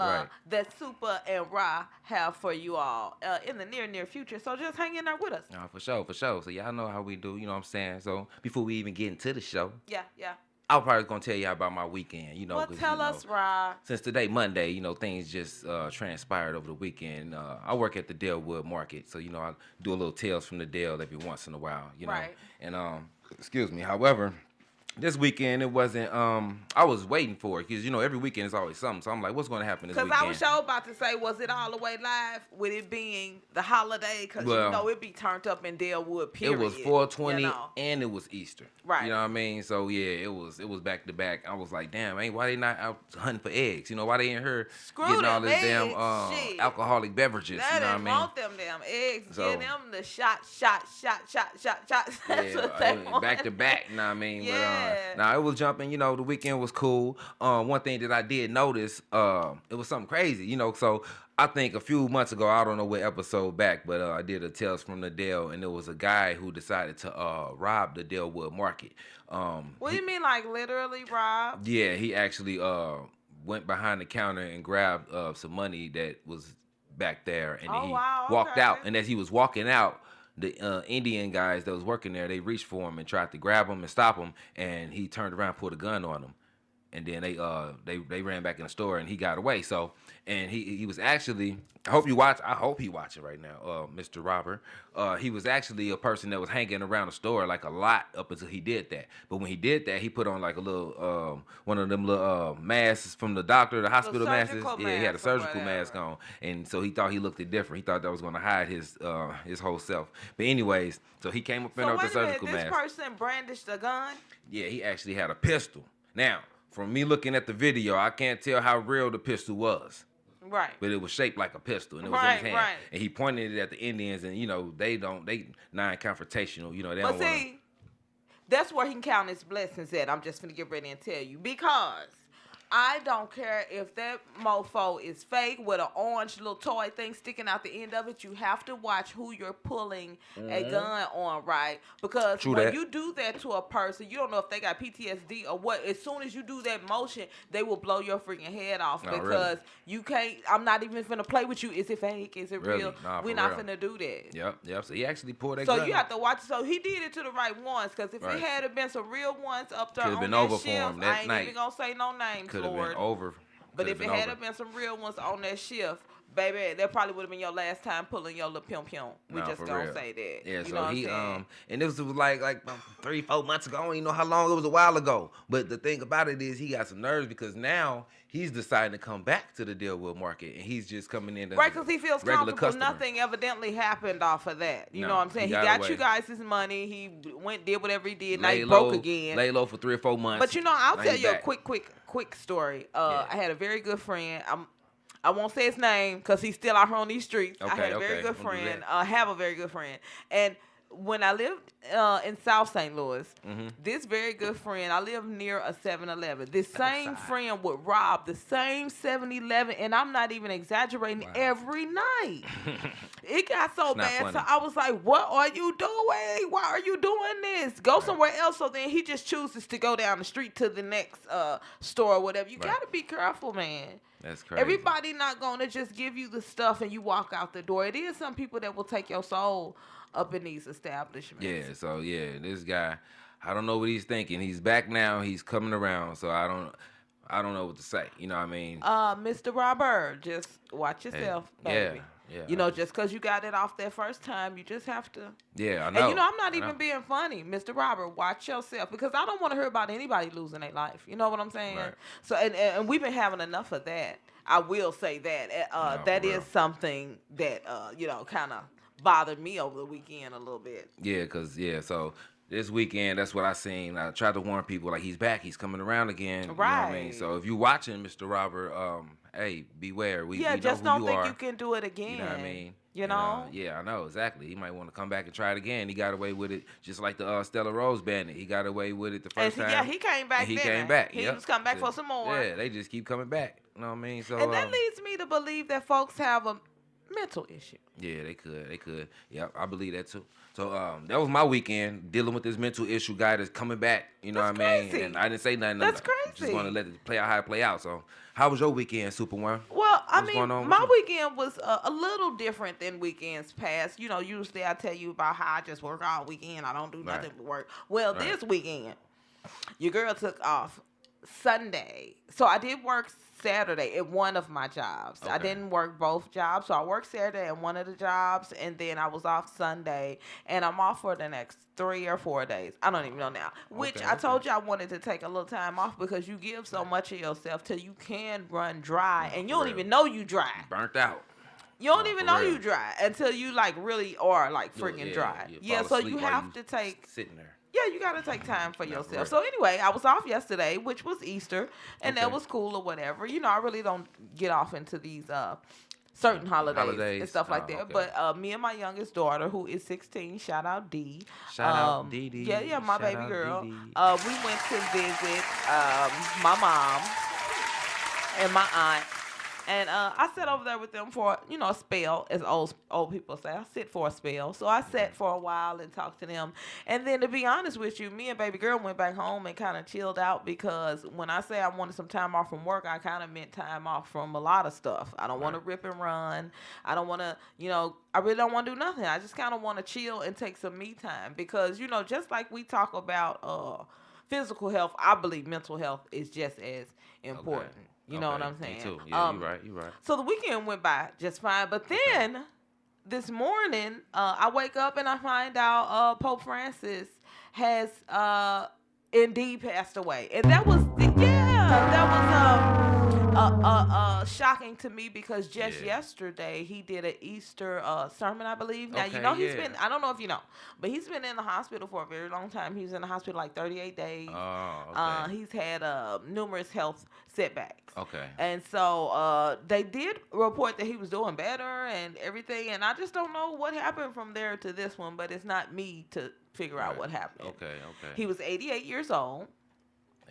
Right. that Super and Ra have for you all in the near future. So just hang in there with us. For sure, for sure. So y'all know how we do, you know what I'm saying? So before we even get into the show, Yeah, yeah. I was probably gonna tell y'all about my weekend, Well, because tell us, Ra. since today Monday, things just transpired over the weekend. I work at the Dellwood Market, so I do a little tales from the Dell every once in a while, Right. And excuse me. However, this weekend it wasn't. I was waiting for it because every weekend is always something. So I'm like, what's going to happen this Because weekend? I was sure about to say, was it all the way live with it being the holiday? Because it be turned up in Dellwood, period. It was 420 and it was Easter. Right. You know what I mean? So yeah, it was back to back. I was like, damn, why they not out hunting for eggs? Why they in here getting all this damn alcoholic beverages? They you know what I didn't mean? Want them damn eggs. So, Give them the shot. That's what they want. Back to back. You know what I mean? Yeah. But now it was jumping. The weekend was cool. One thing that I did notice, it was something crazy. So I think a few months ago, I don't know what episode back, but I did a Tales from the Dell, and there was a guy who decided to rob the Dellwood Market. What do you mean, like literally rob? Yeah, he actually went behind the counter and grabbed some money that was back there, and then he walked out. And as he was walking out, the Indian guys that was working there, they reached for him and tried to grab him and stop him, and he turned around, pulled a gun on him. And then they ran back in the store and he got away. So, and he was actually, I hope he watching right now, Mr. Robert. He was actually a person that was hanging around the store like a lot up until he did that. But when he did that, he put on like a little one of them little masks from the doctor, the hospital masks. Yeah, he had a surgical mask on, and so he thought he looked different. He thought that was going to hide his whole self. But anyways, so he came up in there with the surgical mask. This person brandished a gun? Yeah, he actually had a pistol. Now, from me looking at the video, I can't tell how real the pistol was. Right. But it was shaped like a pistol, and it was in his hand. Right. And he pointed it at the Indians, and they non-confrontational. They don't want. That's where he can count his blessings at. I'm just gonna get ready and tell you, because I don't care if that mofo is fake with an orange little toy thing sticking out the end of it. You have to watch who you're pulling a gun on, right? Because when you do that to a person, you don't know if they got PTSD or what. As soon as you do that motion, they will blow your freaking head off because you can't. I'm not even finna play with you. Is it fake? Is it real? We're not finna do that. Yep. So he actually pulled that gun. So you have to watch. So he did it to the right ones, because if it had been some real ones up there on that shift, I ain't even gonna say no names. Could have been over. But if it had been some real ones on that shift, baby, that probably would have been your last time pulling your little pimp. We just gonna say that. Yeah, so he and this was like 3-4 months ago. I don't even know how long. It was a while ago. But the thing about it is he got some nerves because now he's deciding to come back to the Dellwood Market, and he's just coming in right, because he feels comfortable. Nothing evidently happened off of that. You know what I'm saying? He got you guys his money. He did whatever he did. Now he broke again. Lay low for 3 or 4 months. But I'll tell you a quick story. I had a very good friend. I won't say his name because he's still out here on these streets. I had a very good friend. Have a very good friend. And when I lived in South St. Louis, this very good friend, I lived near a 7-Eleven. This same friend would rob the same 7-Eleven, and I'm not even exaggerating, every night. It got so bad, so I was like, what are you doing? Why are you doing this? Go somewhere else. So then he just chooses to go down the street to the next store or whatever. You got to be careful, man. That's crazy. Everybody not going to just give you the stuff and you walk out the door. It is some people that will take your soul up in these establishments. Yeah, so this guy, I don't know what he's thinking. He's back now. He's coming around. So I don't know what to say. You know what I mean? Mr. Robert, just watch yourself, baby. Yeah. Just because you got it off that first time, you just have to. Yeah, I know. And I'm not even being funny, Mr. Robert. Watch yourself, because I don't want to hear about anybody losing their life. You know what I'm saying? Right. So and we've been having enough of that. I will say that that is something that kind of bothered me over the weekend a little bit. Yeah, so this weekend, that's what I seen. I tried to warn people, like, he's back, he's coming around again. Right. You know what I mean? So if you're watching, Mr. Robert, hey, beware. We just know who don't think you can do it again. You know what I mean? You know? Yeah, I know, exactly. He might want to come back and try it again. He got away with it just like the Stella Rose bandit. He got away with it the first time. Yeah, he came back. He came back. He was coming back for some more. Yeah, they just keep coming back. You know what I mean? So and that leads me to believe that folks have mental issue. Yeah, they could. Yeah, I believe that too. So that was my weekend, dealing with this mental issue guy that's coming back. You know that's what I mean? crazy. And I didn't say nothing. That's crazy. I'm just gonna let it play out how it play out. So how was your weekend, Superworm? Well, I mean, my weekend was a little different than weekends past. You know, usually I tell you about how I just work all weekend. I don't do nothing but work. Well, this weekend, your girl took off Sunday. So I did work Saturday at one of my jobs. Okay. I didn't work both jobs. So I worked Saturday at one of the jobs, and then I was off Sunday, and I'm off for the next 3 or 4 days. I don't even know now. Which I told you I wanted to take a little time off because you give so much of yourself till you can run dry, and you don't even know you dry. Burnt out. You don't even know you dry until you like really are like freaking dry. Yeah, so you have to take sitting there. Yeah, you got to take time for yourself. So anyway, I was off yesterday, which was Easter, and that was cool or whatever. You know, I really don't get off into these certain holidays and stuff like that. Okay. But me and my youngest daughter, who is 16, shout out Dee. Shout out Dee Dee. Yeah, my baby girl. We went to visit my mom and my aunt. And I sat over there with them for, a spell, as old people say. I sit for a spell. So I sat for a while and talked to them. And then to be honest with you, me and baby girl went back home and kind of chilled out because when I say I wanted some time off from work, I kind of meant time off from a lot of stuff. I don't want to rip and run. I don't want to, I really don't want to do nothing. I just kind of want to chill and take some me time because, just like we talk about physical health, I believe mental health is just as important. Okay. You know what I'm saying? Me too. Yeah, you're right. So the weekend went by just fine. But then this morning, I wake up and I find out Pope Francis has indeed passed away. And that was, shocking to me because just yesterday he did an Easter sermon, I believe. Now, he's been, I don't know if you know, but he's been in the hospital for a very long time. He was in the hospital like 38 days. Oh, okay. He's had numerous health setbacks. Okay. And so they did report that he was doing better and everything. And I just don't know what happened from there to this one, but it's not me to figure out what happened. Okay. He was 88 years old.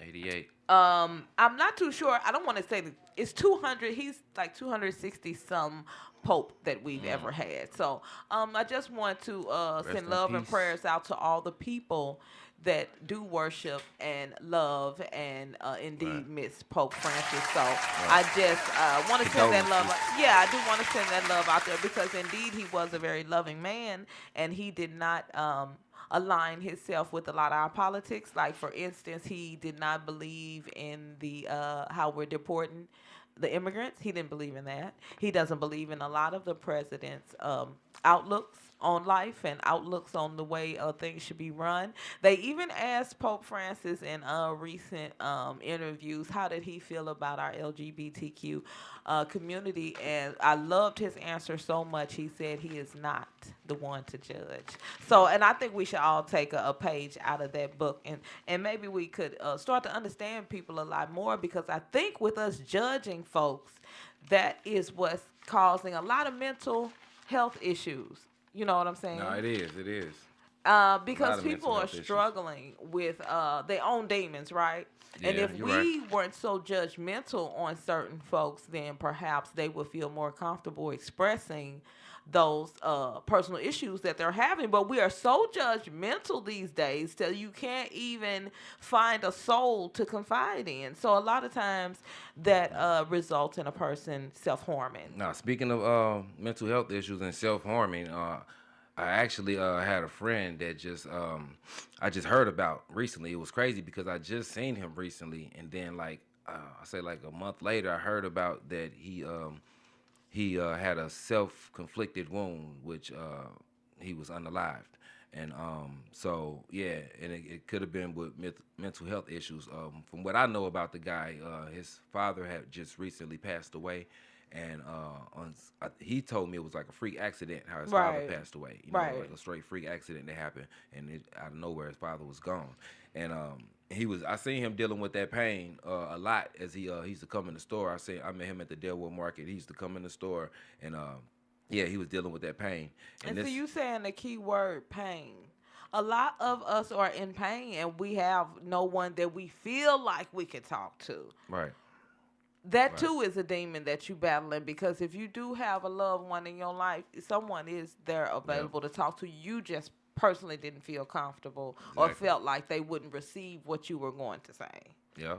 88. I'm not too sure. I don't want to say that it's 200. He's like 260 some pope that we've ever had. So I just want to send love and prayers out to all the people that do worship and love and indeed miss Pope Francis. So I just want to send that love. Yeah, I do want to send that love out there because indeed he was a very loving man and he did not align himself with a lot of our politics. Like, for instance, he did not believe in the how we're deporting the immigrants. He didn't believe in that. He doesn't believe in a lot of the president's outlooks on life and outlooks on the way things should be run. They even asked Pope Francis in recent interviews, how did he feel about our LGBTQ community? And I loved his answer so much. He said he is not the one to judge. So, and I think we should all take a page out of that book and maybe we could start to understand people a lot more because I think with us judging folks, that is what's causing a lot of mental health issues. You know what I'm saying? No, it is. Because people are struggling with their own demons, right? Yeah, and if we weren't so judgmental on certain folks, then perhaps they would feel more comfortable expressing those personal issues that they're having. But we are so judgmental these days till you can't even find a soul to confide in. So a lot of times that results in a person self-harming. Now, speaking of mental health issues and self-harming, I actually had a friend that I just heard about recently. It was crazy because I just seen him recently, and then I say like a month later, I heard about that he had a self-conflicted wound, which he was unalived. And so, yeah, and it could have been with mental health issues. From what I know about the guy, his father had just recently passed away. And he told me it was like a freak accident how his father passed away. You know, like a straight freak accident that happened. And out of nowhere, his father was gone. And I seen him dealing with that pain a lot as he used to come in the store. I met him at the Dellwood Market. He used to come in the store and he was dealing with that pain. And so you saying the key word, pain. A lot of us are in pain and we have no one that we feel like we can talk to. Right. that too is a demon that you battling, because if you do have a loved one in your life, someone is there available to talk to. You just personally didn't feel comfortable or felt like they wouldn't receive what you were going to say. Yeah.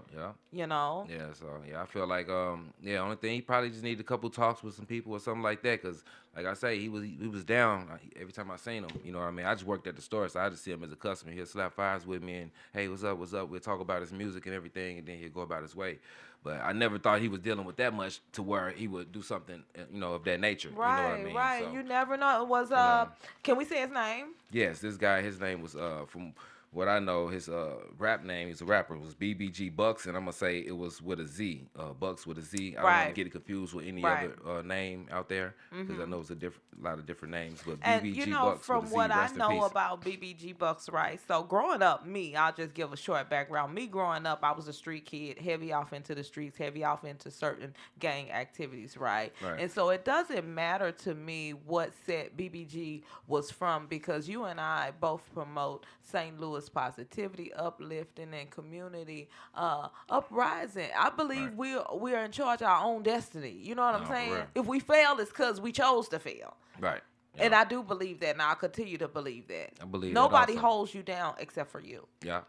You know? Yeah, so, I feel like, only thing, he probably just needed a couple talks with some people or something like that, because, like I say, he was down every time I seen him, you know what I mean? I just worked at the store, so I just see him as a customer. He'll slap fives with me and, hey, what's up? We'll talk about his music and everything, and then he'll go about his way. But I never thought he was dealing with that much to where he would do something, of that nature. Right, you know what I mean? Right. So, you never know. It was, can we say his name? Yes, this guy, his name was, from what I know, his rap name, he's a rapper, was BBG Bucks, and I'm going to say it was with a Z, Bucks with a Z. I don't want to get it confused with any other name out there, because I know it's a lot of different names, but BBG Bucks from with a Z, what I know about BBG Bucks, right, so growing up, I'll just give a short background. Me growing up, I was a street kid, heavy off into the streets, heavy off into certain gang activities, right? And so it doesn't matter to me what set BBG was from, because you and I both promote St. Louis positivity, uplifting, and community uprising. I believe we are in charge of our own destiny. You know what I'm saying? If we fail, it's because we chose to fail. Right. Yeah. And I do believe that, and I'll continue to believe that. I believe nobody holds you down except for you. Yeah,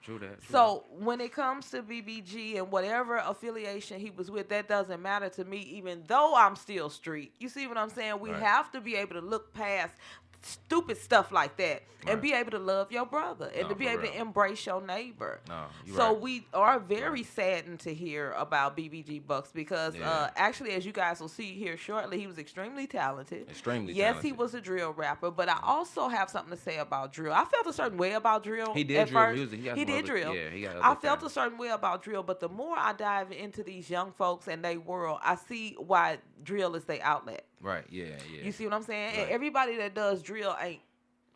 true that. So when it comes to BBG and whatever affiliation he was with, that doesn't matter to me, even though I'm still street. You see what I'm saying? We have to be able to look past stupid stuff like that and be able to love your brother and to be able to embrace your neighbor. So we are very saddened to hear about BBG Bucks, because actually, as you guys will see here shortly, he was extremely talented. Yes, he was a drill rapper, but I also have something to say about drill. I felt a certain way about drill. He did at drill first. music. He did drill. Yeah, I felt a certain way about drill, but the more I dive into these young folks and their world, I see why drill is their outlet. Right, yeah. You see what I'm saying? And everybody that does drill ain't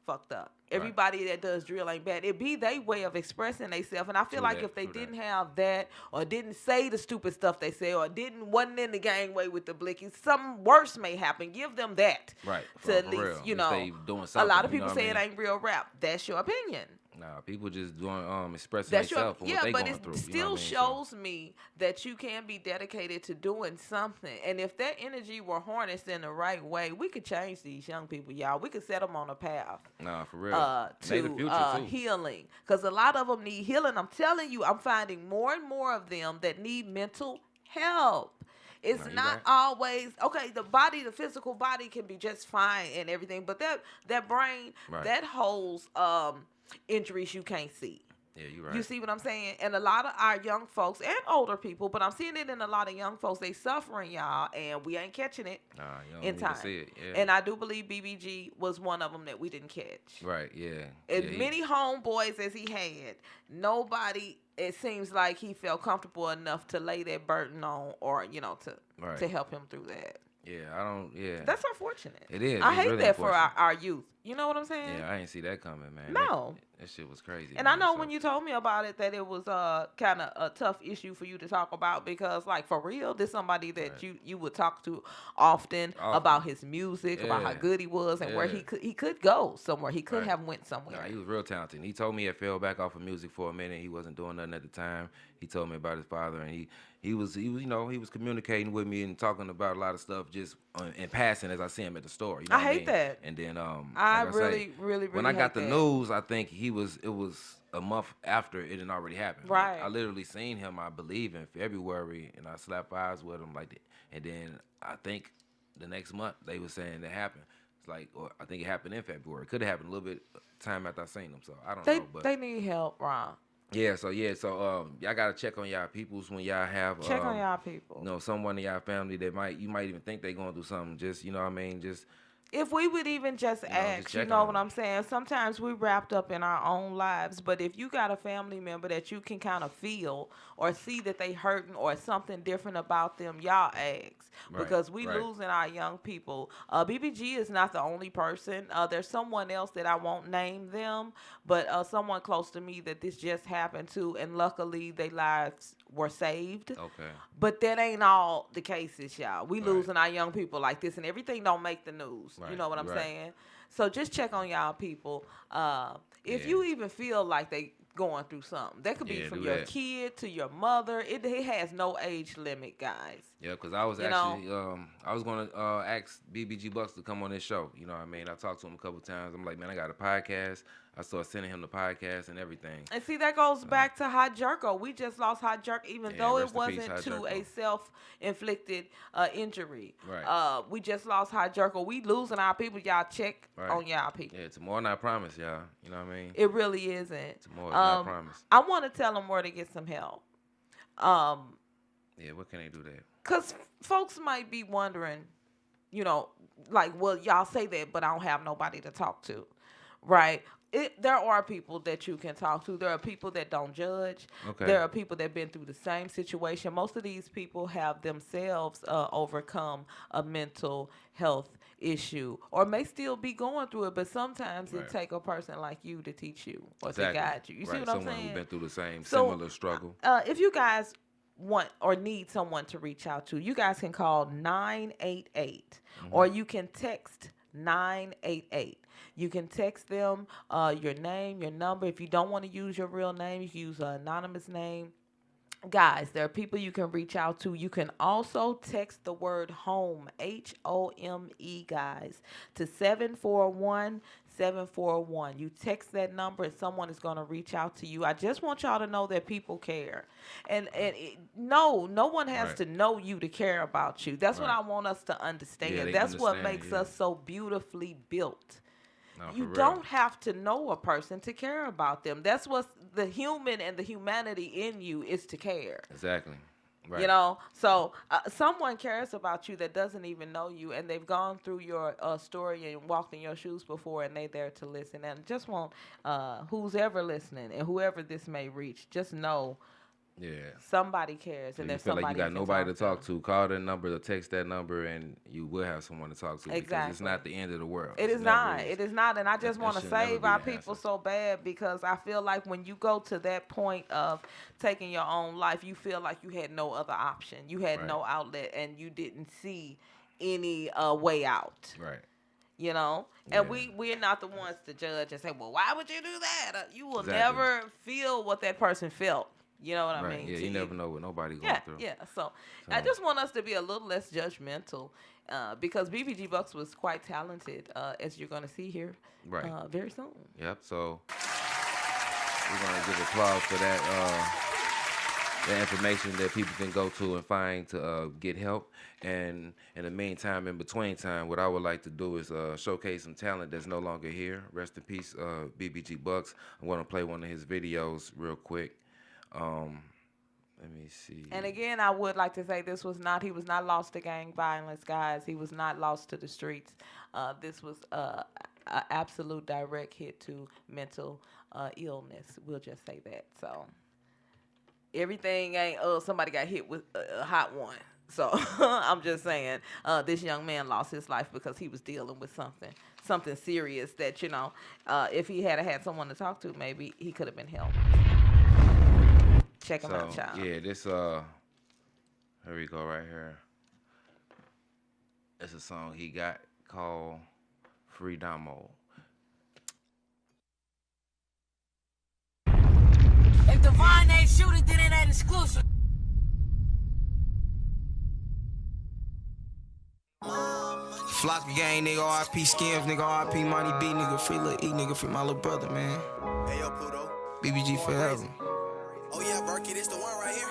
fucked up. Everybody that does drill ain't bad. It be their way of expressing themselves. And I feel like if they didn't have that, or didn't say the stupid stuff they say, or wasn't in the gangway with the blickies, something worse may happen. Give them that. Right. To at least, a lot of people say it ain't real rap. That's your opinion. Nah, people just doing expressing themselves for what they going through. But it still shows me that you can be dedicated to doing something. And if that energy were harnessed in the right way, we could change these young people, y'all. We could set them on a path. Nah, for real. To healing. Because a lot of them need healing. I'm telling you, I'm finding more and more of them that need mental help. It's not always okay. The physical body can be just fine and everything, but that brain that holds injuries you can't see. Yeah, you're right. You see what I'm saying? And a lot of our young folks and older people, but I'm seeing it in a lot of young folks, they suffering, y'all, and we ain't catching it in time. See it. Yeah. And I do believe BBG was one of them that we didn't catch. Right, yeah. As many homeboys as he had, nobody, it seems like he felt comfortable enough to lay that burden on, or, to help him through that. Yeah, That's unfortunate. It is. I hate that for our youth. You know what I'm saying? Yeah, I didn't see that coming, man. No. That shit was crazy. And I know when you told me about it that it was kind of a tough issue for you to talk about, because, like, for real, this somebody that you would talk to often about his music, about how good he was, and where he could go somewhere. He could have went somewhere. Nah, he was real talented. He told me he fell back off of music for a minute. He wasn't doing nothing at the time. He told me about his father, and he was communicating with me and talking about a lot of stuff just in passing as I see him at the store. You know I hate that. And then I really when I got the news, I think it was a month after it had already happened. Right. I literally seen him, I believe, in February, and I slapped eyes with him like that. And then I think the next month they were saying it happened. It's like, or I think it happened in February. It could have happened a little bit time after I seen him. So I don't know. But they need help, Ron. So y'all gotta check on y'all peoples when y'all have on y'all people. Someone in y'all family that you might even think they going through something. Just just. If we would even just ask, you know what I'm saying? Sometimes we wrapped up in our own lives, but if you got a family member that you can kind of feel or see that they hurting or something different about them, y'all ask. Because we losing our young people. BBG is not the only person. There's someone else that I won't name them, but someone close to me that this just happened to, and luckily their lives were saved. Okay. But that ain't all the cases, y'all. We losing our young people like this, and everything don't make the news. You know what I'm saying? So just check on y'all people. If you even feel like they going through something, that could be from your kid to your mother. It has no age limit, guys. Yeah, because I was actually I was gonna ask BBG Bucks to come on this show. You know what I mean? I talked to him a couple times. I'm like, man, I got a podcast. I started sending him the podcast and everything. And see, that goes back to Hot Jerko. We just lost Hot Jerk, even though it wasn't to a self-inflicted injury. Right. We just lost Hot Jerko. We losing our people. Y'all check on y'all people. Yeah, tomorrow not promise, y'all. You know what I mean? It really isn't. Tomorrow's not promise. I want to tell them where to get some help. Yeah, what can they do there? Because folks might be wondering, you know, like, well, y'all say that, but I don't have nobody to talk to, right? There are people that you can talk to. There are people that don't judge. Okay. There are people that have been through the same situation. Most of these people have themselves overcome a mental health issue or may still be going through it, but sometimes it takes a person like you to teach you or to guide you. You see what I'm saying? Someone who's been through the same similar struggle. If you guys want or need someone to reach out to, you guys can call 988 or you can text 988. You can text them your name, your number. If you don't want to use your real name, you can use an anonymous name. Guys, there are people you can reach out to. You can also text the word HOME, HOME, guys, to 741-741. You text that number and someone is going to reach out to you. I just want y'all to know that people care. And no one has to know you to care about you. That's what I want us to understand. That's what makes us so beautifully built. No, you don't have to know a person to care about them. That's what the human and the humanity in you is, to care. Exactly. Right. You know, so someone cares about you that doesn't even know you, and they've gone through your story and walked in your shoes before, and they're there to listen. And just want who's ever listening and whoever this may reach, just know somebody cares. And you feel like you got nobody to talk to, call that number or text that number, and you will have someone to talk to. Exactly. Because it's not the end of the world. It is not. It is not. And I just want to save our people so bad, because I feel like when you go to that point of taking your own life, you feel like you had no other option. You had no outlet, and you didn't see any way out. Right. You know, and we're not the ones to judge and say, well, why would you do that? You will never feel what that person felt. You know what I mean? Yeah, you never know what nobody's going through. Yeah, so I just want us to be a little less judgmental, because BBG Bucks was quite talented, as you're going to see here very soon. Yep, so we're going to give applause for that, the information that people can go to and find to get help. And in the meantime, in between time, what I would like to do is showcase some talent that's no longer here. Rest in peace, BBG Bucks. I'm going to play one of his videos real quick. Let me see. And again, I would like to say he was not lost to gang violence, guys. He was not lost to the streets. This was an absolute direct hit to mental illness. We'll just say that. So everything ain't, somebody got hit with a hot one. So I'm just saying, this young man lost his life because he was dealing with something serious that, you know, if he had someone to talk to, maybe he could have been helped. Check him out, child. Yeah, this here we go right here. It's a song he got called Freedomo. If Divine ain't shooting, then it ain't exclusive. Flock gang, nigga, RP Skims, nigga, RP Money B, nigga, free Lil E, nigga, free my little brother, man. Hey, yo, Pluto. BBG forever. Oh, yeah, Berkey, this the one right here.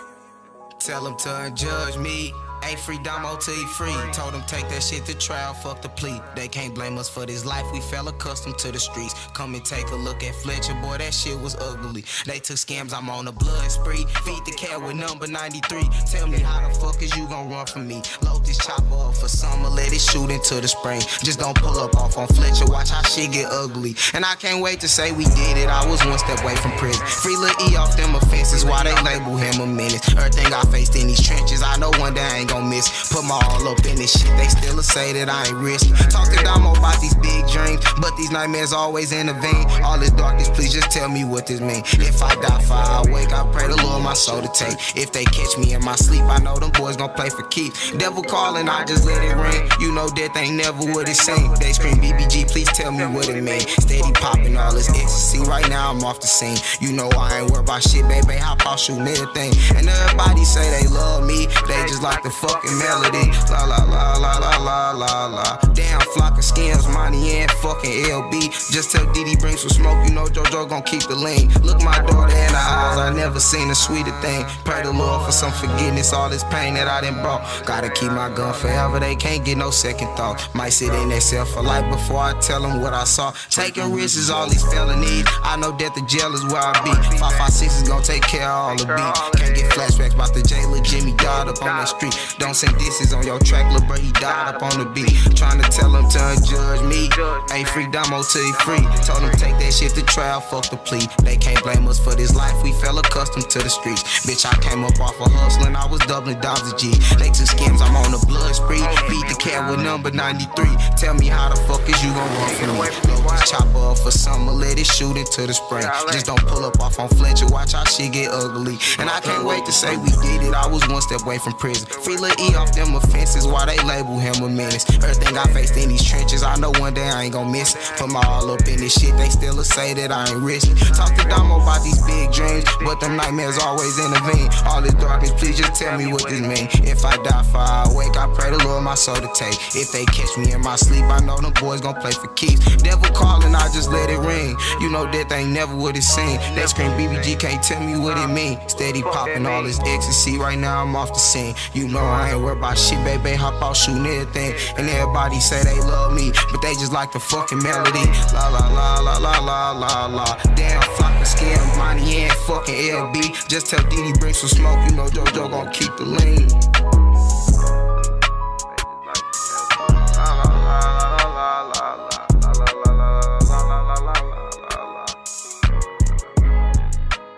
Tell him to unjudge me. Ain't free Domo till he free. Told him take that shit to trial, fuck the plea. They can't blame us for this life, we fell accustomed to the streets. Come and take a look at Fletcher, boy, that shit was ugly. They took scams, I'm on a blood spree. Feed the cat with number 93. Tell me how the fuck is you gon' run from me? Load this chopper up for summer, let it shoot into the spring. Just don't pull up off on Fletcher, watch how shit get ugly. And I can't wait to say we did it, I was one step away from prison. Free Lil E off them offenses, why they label him a menace? Everything I faced in these trenches, I know one day I ain't gon' miss. Put my all up in this shit, they still say that I ain't risky. Talk to Damo about these big dreams, but these nightmares always intervene. All this darkness, please just tell me what this mean. If I die for I wake, I pray the Lord my soul to take. If they catch me in my sleep, I know them boys gon' play for keeps. Devil calling, I just let it ring. You know death ain't never what it seems. They scream BBG, please tell me what it mean. Steady popping all this ecstasy, right now I'm off the scene. You know I ain't worried about shit, baby, hop out shooting everything. And everybody say they love me, they just like the fucking melody. La la la la la la la la. Damn flock of skins, money and fucking LB. Just tell Didi bring some smoke, you know JoJo gon' keep the lean. Look my daughter in the eyes, I never seen a sweeter thing. Pray the Lord for some forgiveness, all this pain that I done brought. Gotta keep my gun forever, they can't get no second thought. Might sit in that cell for life before I tell them what I saw. Taking risks is all these felonies, I know that the jail is where I be. 556 is gon' take care of all the beat. Can't get flashbacks about the jailer Jimmy died up on that street. Don't send disses on your track, lil' bro, he died up on the beat. Trying to tell him to judge me. Ain't free Damo till he free. Told him take that shit to trial, fuck the plea. They can't blame us for this life, we fell accustomed to the streets. Bitch, I came up off of hustling, I was doubling dollars a G. They took skims, I'm on the blood spree. Beat the cat with number 93. Tell me how the fuck is you gon' run for me? Load this chopper up for summer, let it shoot into the spring. Just don't pull up off on Fletcher, watch how shit get ugly. And I can't wait to say we did it, I was one step away from prison. Free Lil E off them offenses, why they label him a menace? Everything I faced in these trenches, I know one day I ain't gon' miss it. Put my all up in this shit, they still say that I ain't risky. Talk to Damo about these big dreams, but them nightmares always intervene. All this darkness, please just tell me what this mean. If I die before I wake, I pray the Lord my soul to take. If they catch me in my sleep, I know them boys gon' play for keeps. Devil calling, I just let it ring. You know death ain't never what it seem. They scream BBG, can't tell me what it mean. Steady popping all this ecstasy, right now I'm off the scene. You know I ain't worried about shit, baby, hop out shooting everything. And everybody say they love me, but they just like the fucking melody. La la la la la la la la. Damn flock of skin, money and fucking LB. Just tell Didi bring some smoke, you know JoJo gon' keep the lean.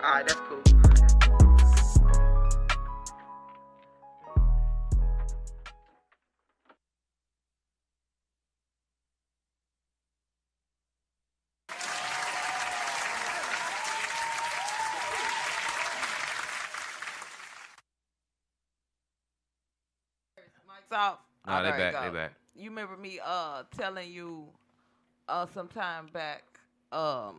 Alright, that's cool. Mike's off. No, they back. They back. You remember me telling you some time back, I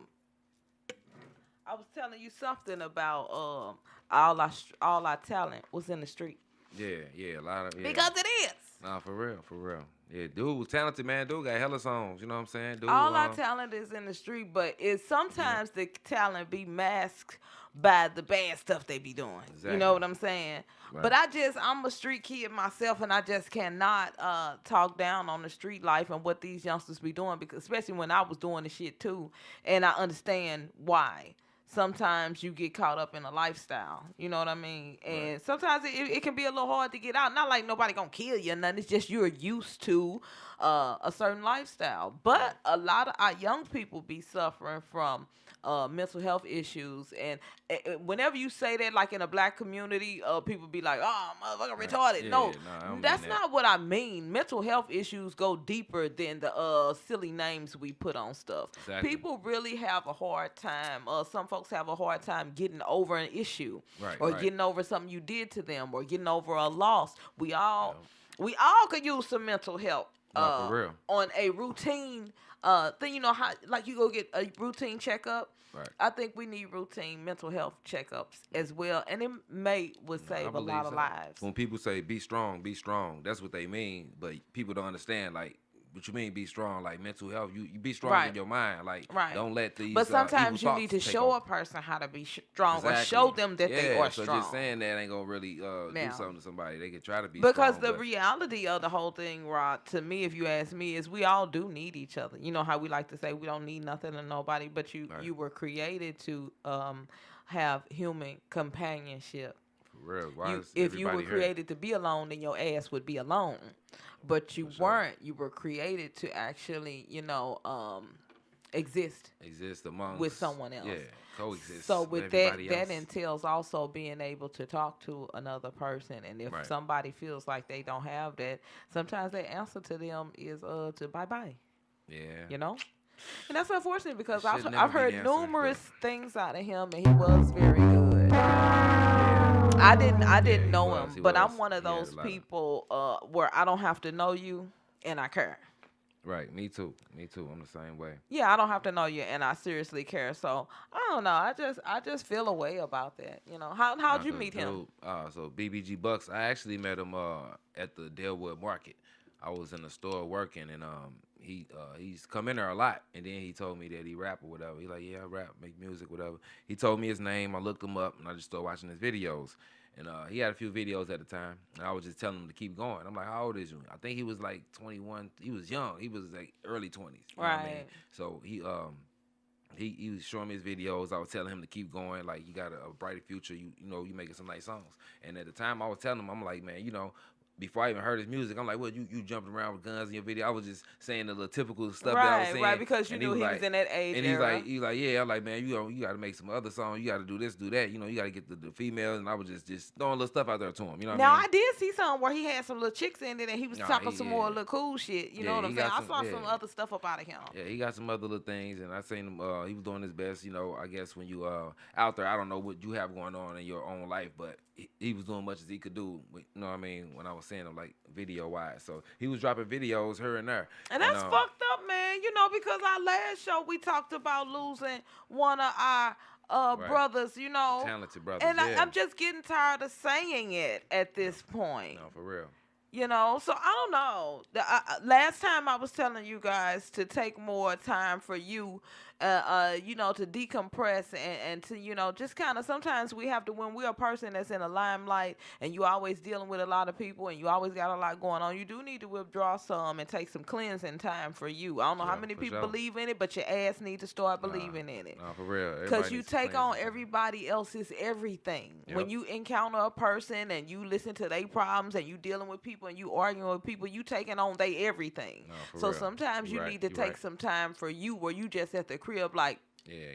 was telling you something about all our talent was in the street. Yeah, a lot of because it is. Nah, for real. Yeah, dude was talented, man. Dude got hella songs. You know what I'm saying? Dude, all our talent is in the street, but it's sometimes the talent be masked by the bad stuff they be doing. Exactly. You know what I'm saying? Right. But I'm a street kid myself, and I just cannot talk down on the street life and what these youngsters be doing, because especially when I was doing the shit too, and I understand why. Sometimes you get caught up in a lifestyle, you know what I mean? And right. Sometimes it can be a little hard to get out. Not like nobody gonna kill you or nothing. It's just you're used to a certain lifestyle. But a lot of our young people be suffering from mental health issues. And whenever you say that, like in a black community, people be like, oh, motherfucker retarded. Yeah, no, that's not what I mean. Mental health issues go deeper than the silly names we put on stuff. Exactly. People really have a hard time. Some folks have a hard time getting over an issue, or getting over something you did to them, or getting over a loss. We all could use some mental help for real. On a routine thing. You know how, like, you go get a routine checkup. Right. I think we need routine mental health checkups as well, and it would save a lot of lives. When people say be strong, that's what they mean. But people don't understand, like, what you mean be strong, like mental health. You be strong in your mind, like don't let these. But sometimes you need to show a person how to be strong, or show them that they are strong. So just saying that ain't gonna really do something to somebody. They can try to be because strong, the reality of the whole thing, Rod, to me, if you ask me, is we all do need each other. You know how we like to say we don't need nothing and nobody, but you were created to have human companionship. For real. If you were created to be alone, then your ass would be alone. But you weren't. You were created to actually, exist amongst with someone else. Yeah, coexist. So with that entails also being able to talk to another person. And if somebody feels like they don't have that, sometimes the answer to them is to bye-bye. Yeah. You know? And that's unfortunate, because I've heard numerous things out of him, and he was very good. I didn't know him, but I'm one of those people where I don't have to know you and I care. Right, me too. I'm the same way. Yeah, I don't have to know you, and I seriously care. So I don't know. I just feel a way about that. You know, how'd you meet him? So BBG Bucks, I actually met him at the Dellwood Market. I was in the store working, and he's come in there a lot. And then he told me that he rap or whatever. He's like, yeah, I rap, make music, whatever. He told me his name. I looked him up, and I just started watching his videos. And he had a few videos at the time, and I was just telling him to keep going. I'm like, how old is you? I think he was like 21. He was young. He was like early 20s. You know what I mean? So he was showing me his videos. I was telling him to keep going. Like, you got a brighter future. You know, you making some nice songs. And at the time, I was telling him, I'm like, man, you know, before I even heard his music, I'm like, well, you jumping around with guns in your video. I was just saying the little typical stuff that I was saying. Right, because you knew he was in that age and era. He's like, yeah. I'm like, man, you got to make some other songs. You got to do this, do that. You know, you got to get the females. And I was just throwing little stuff out there to him. You know what I mean? I did see something where he had some little chicks in it, and he was talking some more little cool shit. You know what I'm saying? I saw some other stuff up out of him. Yeah, he got some other little things, and I seen him. He was doing his best. You know, I guess when you out there, I don't know what you have going on in your own life, but he was doing much as he could do. You know what I mean? When I was seeing him, like, video wise, so he was dropping videos here and there, and that's fucked up, man. You know, because our last show we talked about losing one of our brothers, you know, talented brothers, and I'm just getting tired of saying it at this point. No, for real. You know, so I don't know. Last time I was telling you guys to take more time for you, you know, to decompress and to, you know, just kind of sometimes we have to, when we're a person that's in a limelight and you always dealing with a lot of people and you always got a lot going on, you do need to withdraw some and take some cleansing time for you. I don't know how many people believe in it, but your ass need to start believing in it. No, for real. Because you take on everybody else's everything. Yep. When you encounter a person and you listen to their problems and you dealing with people and you arguing with people, you taking on their everything. No, so real. Sometimes you need to take some time for you where you just at the crib like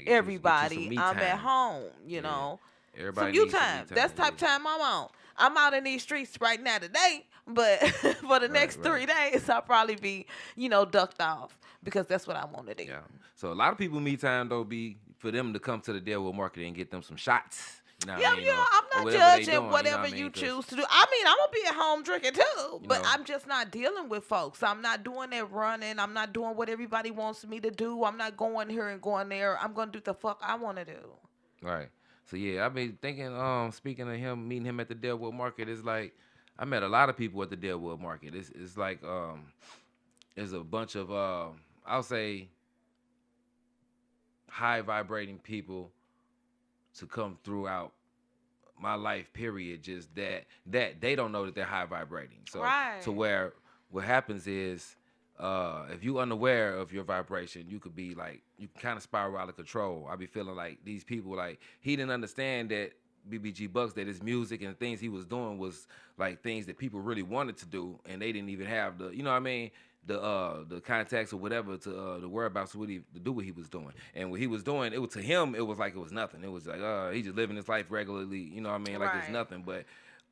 everybody. I'm at home, you know. Everybody some you time. That's the type of time I'm on. I'm out in these streets right now today, but for the next 3 days, I'll probably be, you know, ducked off because that's what I want to do. Yeah. So a lot of people me time though be for them to come to the Dellwood Market and get them some shots. You know you know, I'm not judging whatever you choose to do. I mean, I'm going to be at home drinking too, but I'm just not dealing with folks. I'm not doing that running. I'm not doing what everybody wants me to do. I'm not going here and going there. I'm going to do the fuck I want to do. Right. So, yeah, I've been thinking, speaking of him, meeting him at the Dellwood Market, it's like, I met a lot of people at the Dellwood Market. It's like, there's a bunch of, I'll say, high vibrating people to come throughout my life, period, just that they don't know that they're high vibrating. So to where what happens is if you unaware of your vibration, you could be like, you can kind of spiral out of control. I be feeling like these people, like, he didn't understand that BBG Bucks, that his music and the things he was doing was like things that people really wanted to do, and they didn't even have the, you know what I mean, the contacts or whatever to the whereabouts to do what he was doing. And what he was doing, it was, to him, it was like it was nothing. It was like he just living his life regularly, you know what I mean, like it's nothing. But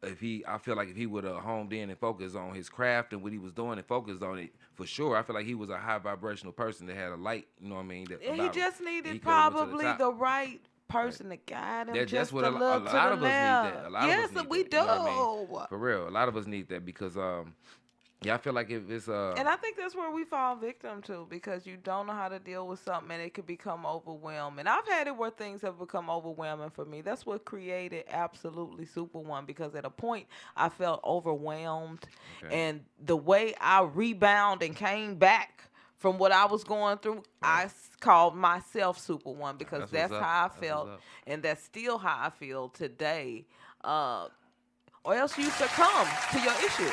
I feel like if he would have homed in and focused on his craft and what he was doing and focused on it, for sure, I feel like he was a high vibrational person that had a light, you know what I mean. That he just needed probably the right person to guide him. That's what a lot of us need that. Yes, we do. You know what I mean? For real, a lot of us need that because yeah, I feel like if it's and I think that's where we fall victim to, because you don't know how to deal with something and it could become overwhelming. I've had it where things have become overwhelming for me. That's what created Absolutely Super One, because at a point I felt overwhelmed, and the way I rebound and came back from what I was going through, I called myself Super One, because that's how I felt, and that's still how I feel today. Or else you succumb to your issue.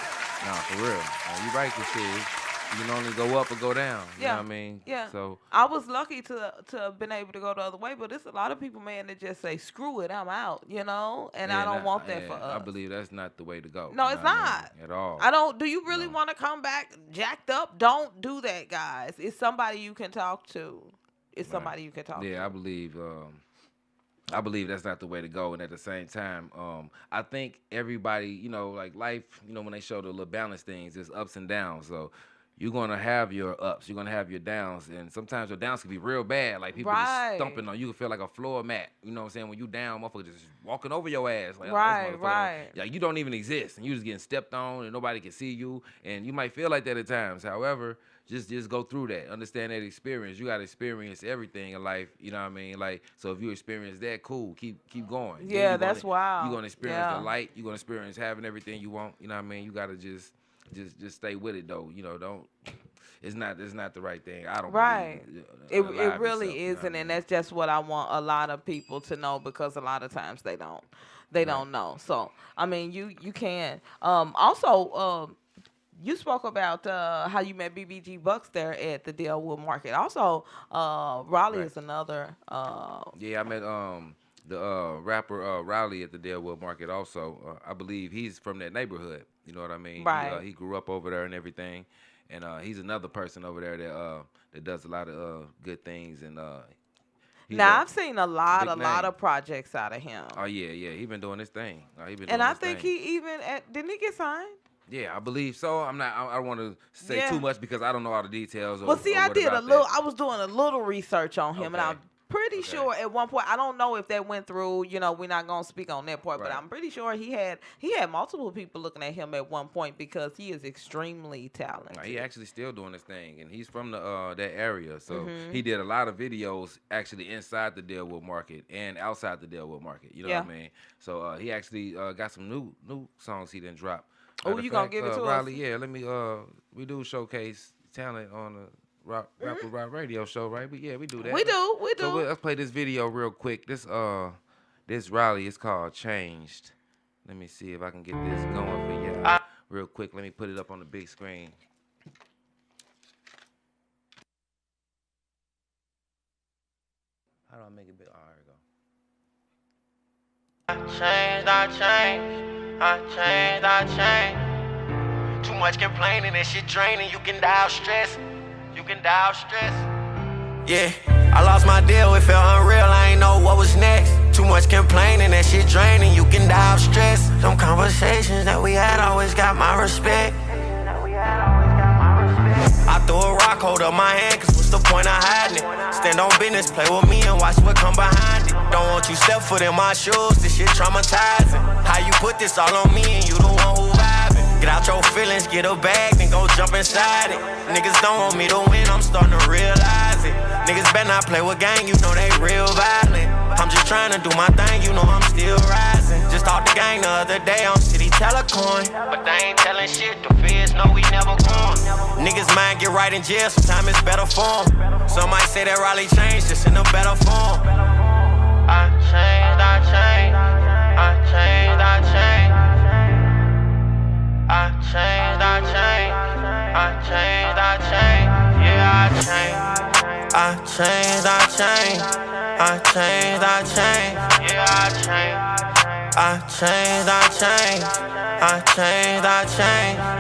No, for real. You're right, you can only go up or go down. You know what I mean? Yeah. So I was lucky to have been able to go the other way, but there's a lot of people, man, that just say, screw it, I'm out, you know? And I don't want that for us. I believe that's not the way to go. No, it's not. At all. Do you really want to come back jacked up? Don't do that, guys. It's somebody you can talk to. It's somebody you can talk to. Yeah, I believe that's not the way to go. And at the same time, I think everybody, you know, like life, you know, when they show the little balance things, there's ups and downs. So, you're gonna have your ups, you're gonna have your downs, and sometimes your downs can be real bad. Like people just stomping on you, can feel like a floor mat. You know what I'm saying? When you down, motherfucker just walking over your ass. Like, right. Like you don't even exist, and you just getting stepped on, and nobody can see you, and you might feel like that at times. However, just go through that, understand that experience. You gotta experience everything in life. You know what I mean? Like, so if you experience that, cool, keep going. Yeah, that's wild. You're gonna experience the light. You're gonna experience having everything you want. You know what I mean? You gotta just stay with it though. You know, don't. It's not the right thing. I don't. Right. Believe, it really itself, isn't, you know and that's just what I want a lot of people to know, because a lot of times they don't. They don't know. So I mean, you can. Also, you spoke about how you met BBG Bucks there at the Dellwood Market. Also, Raleigh is another. Yeah, I met the rapper Riley at the Dellwood Market also. I believe he's from that neighborhood. You know what I mean? Right. He grew up over there and everything. And he's another person over there that does a lot of good things. And now I've seen a lot of projects out of him. Oh yeah, he been doing his thing. And I think he even didn't he get signed? Yeah, I believe so. I don't want to say too much because I don't know all the details. Well, see, I did a little. I was doing a little research on him, and I'm pretty sure at one point, I don't know if that went through. You know, we're not gonna speak on that part, but I'm pretty sure he had multiple people looking at him at one point, because he is extremely talented. He actually still doing his thing, and he's from the that area, so he did a lot of videos actually inside the Dellwood Market and outside the Dellwood Market. You know what I mean? So he actually got some new songs he didn't drop. Oh, you gonna give it to Riley, us? Yeah, let me. We do showcase talent on the Rapper Rock radio show, right? But yeah, we do that. We do. So let's play this video real quick. This Riley is called Changed. Let me see if I can get this going for you real quick. Let me put it up on the big screen. How do I make it big? Oh, here we go. I changed. Too much complaining, that shit draining. You can die of stress. Yeah, I lost my deal, it felt unreal, I ain't know what was next. Too much complaining, that shit draining, you can die of stress. Them conversations that we had always got my respect. I threw a rock, hold up my hand, cause what's the point of hiding it? Stand on business, play with me and watch what come behind it. Don't want you step foot in my shoes, this shit traumatizing. How you put this all on me and you the one who vibing? Get out your feelings, get a bag, then go jump inside it. Niggas don't want me to win, I'm starting to realize it. Niggas better not play with gang, you know they real violent. I'm just trying to do my thing, you know I'm still rising. Just talked to gang the other day on City Telecoin, but they ain't telling shit, the feds know we never going. Niggas mind get right in jail, sometimes it's better for 'em. Some might say that Riley changed, just in a better form. I changed.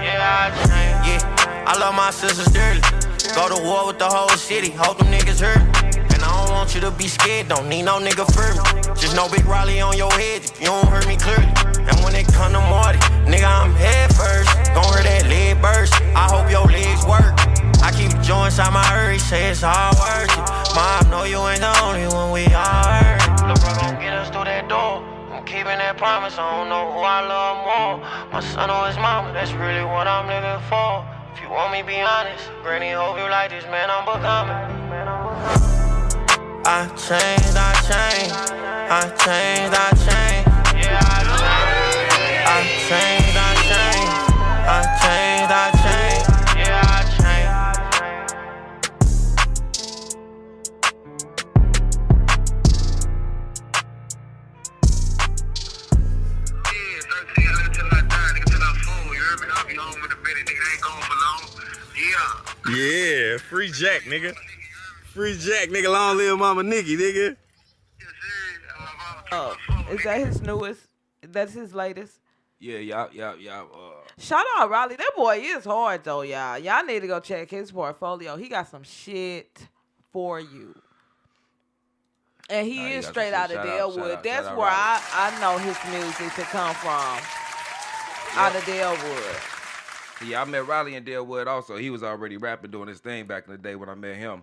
Yeah, I changed. Yeah, I love my sisters dearly. Go to war with the whole city, hope them niggas hurt. And I don't want you to be scared, don't need no nigga for me. Just no big Raleigh on your head if you don't hear me clearly. And when it come to Marty, nigga, I'm head first. Gon' hear that leg burst, I hope your legs work. I keep joints out my hurry, say it's all worth it. Mom, know you ain't the only one, we all hurt. Lil' bro gon' get us through that door. I'm keeping that promise, I don't know who I love more. My son or his mama, that's really what I'm living for. If you want me, be honest. Granny, hope you like this, man, I'm becoming. I changed. Yeah, I changed. Yeah, free Jack, nigga. Free Jack, nigga. Long live Mama Nikki, nigga. Oh, is that his newest? That's his latest? Yeah. Shout out Riley. That boy is hard though, y'all. Y'all need to go check his portfolio. He got some shit for you. And he is straight out of Dellwood. That's where I know his music to come from. Out of Dellwood. Yeah, I met Riley in Dellwood also. He was already rapping, doing his thing back in the day when I met him.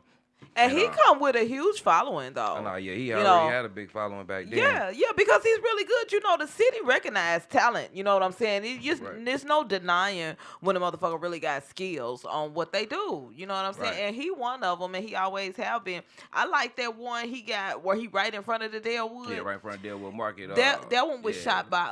And he come with a huge following, though. No, yeah, he already had a big following back then. Yeah, because he's really good. You know, the city recognized talent. You know what I'm saying? There's no denying when a motherfucker really got skills on what they do. You know what I'm saying? And he one of them, and he always have been. I like that one he got where he right in front of the Dellwood. Yeah, right in front of Dellwood Market. That one was shot by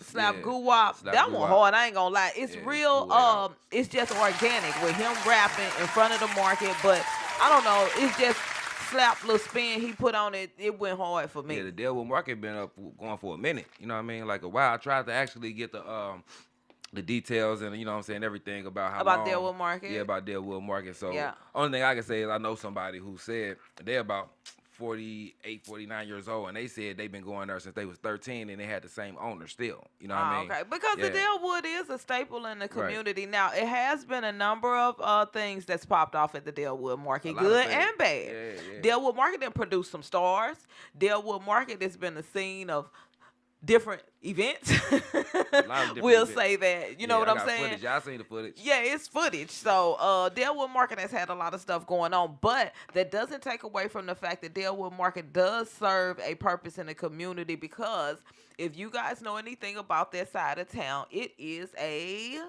Slap Guwap. That one hard. I ain't gonna lie. It's real. It's just organic with him rapping in front of the market, but. I don't know. It's just slap little spin he put on it. It went hard for me. Yeah, the Dellwood Market been going for a minute. You know what I mean? Like a while. I tried to actually get the details and, you know what I'm saying, everything about how long. Dellwood Market? Yeah, about Dellwood Market. So only thing I can say is I know somebody who said they're about 48, 49 years old, and they said they've been going there since they was 13, and they had the same owner still. You know what I mean? Okay, because the Dellwood is a staple in the community. Now, it has been a number of things that's popped off at the Dellwood Market, good and bad. Dellwood Market done produced some stars. Dellwood Market has been a scene of different events. We'll say that. You know what I'm saying? Footage. Y'all seen the footage. Yeah, it's footage. So Dellwood Market has had a lot of stuff going on, but that doesn't take away from the fact that Dellwood Market does serve a purpose in the community, because if you guys know anything about that side of town, it is a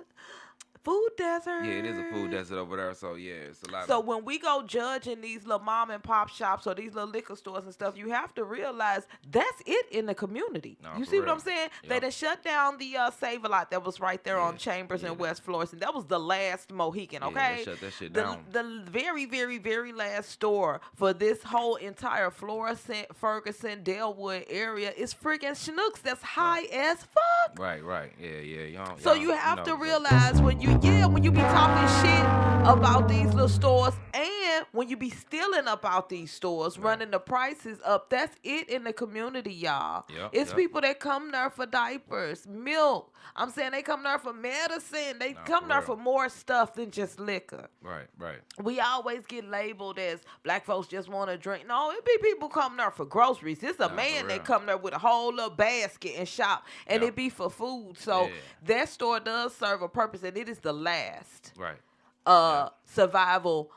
food desert. Yeah, it is a food desert over there. So yeah, it's a lot. So when we go judging these little mom and pop shops or these little liquor stores and stuff, you have to realize that's it in the community. No, you see what I'm saying? Yep. They done shut down the Save-A-Lot that was right there on Chambers and West Florissant. That was the last Mohican, okay? They shut that shit down. The very, very, very last store for this whole entire Florissant, Ferguson, Dellwood area is freaking Schnucks. That's high as fuck. Right. Yeah. So you have to realize when you be talking shit about these little stores, and when you be stealing about these stores, running the prices up, that's it in the community, y'all. It's people that come there for diapers, milk. I'm saying they come there for medicine. They come there for more stuff than just liquor. Right. We always get labeled as black folks just want to drink. No, it be people come there for groceries. It's a man that come there with a whole little basket and shop, and it be for food. So that store does serve a purpose, and it is the last survival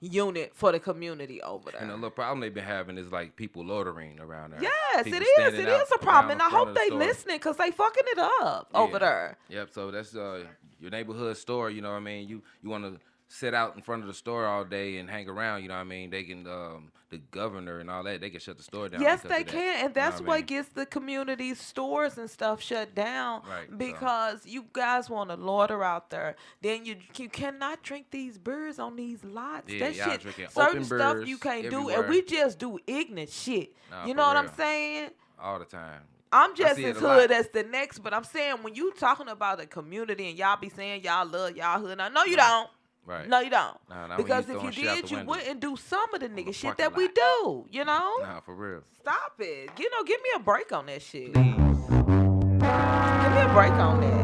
unit for the community over there. And the little problem they've been having is like people loitering around there. Yes, it is. It is a problem, and I hope they listening, because they fucking it up over there. Yep. So that's your neighborhood store. You know what I mean? You want to sit out in front of the store all day and hang around, you know what I mean? They can, the governor and all that, they can shut the store down. Yes, they can, and that's what gets the community stores and stuff shut down, because you guys want to loiter out there. Then you cannot drink these beers on these lots. Yeah, that shit, certain stuff you can't everywhere. do, and we just do ignorant shit. You know what I'm saying? All the time. I'm just as hood as the next, but I'm saying when you talking about a community and y'all be saying y'all love y'all hood, now, no, you don't. Right. No, you don't. Nah, because if you did, you wouldn't do some of the nigga shit that we do, you know? Nah, for real. Stop it. You know, give me a break on that shit. Give me a break on that.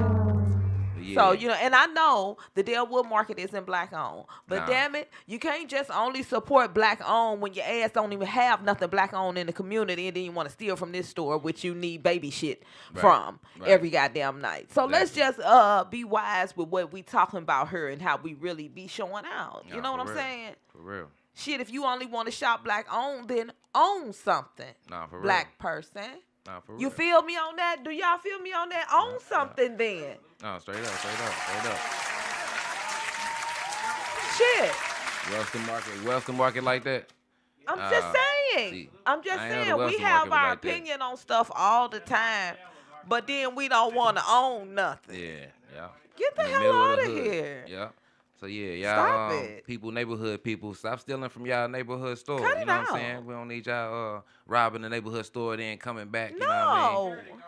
Yeah. So, you know, and I know the Dellwood Market isn't black owned, but damn it, you can't just only support black owned when your ass don't even have nothing black owned in the community, and then you want to steal from this store, which you need baby shit from every goddamn night. So let's just be wise with what we talking about here and how we really be showing out. You know what I'm saying? For real. Shit, if you only want to shop black owned, then own something. Nah, for real. Black person. Nah, for real. You feel me on that? Do y'all feel me on that? Own something then. No, straight up. Shit. Wealth the market like that? I'm just saying. We have our opinion on stuff all the time, but then we don't want to own nothing. Yeah. Get the hell out of here. Yeah. So y'all neighborhood people, stop stealing from y'all neighborhood store. Cut you it know out. what I'm saying? We don't need y'all robbing the neighborhood store then coming back. You No. know what I mean?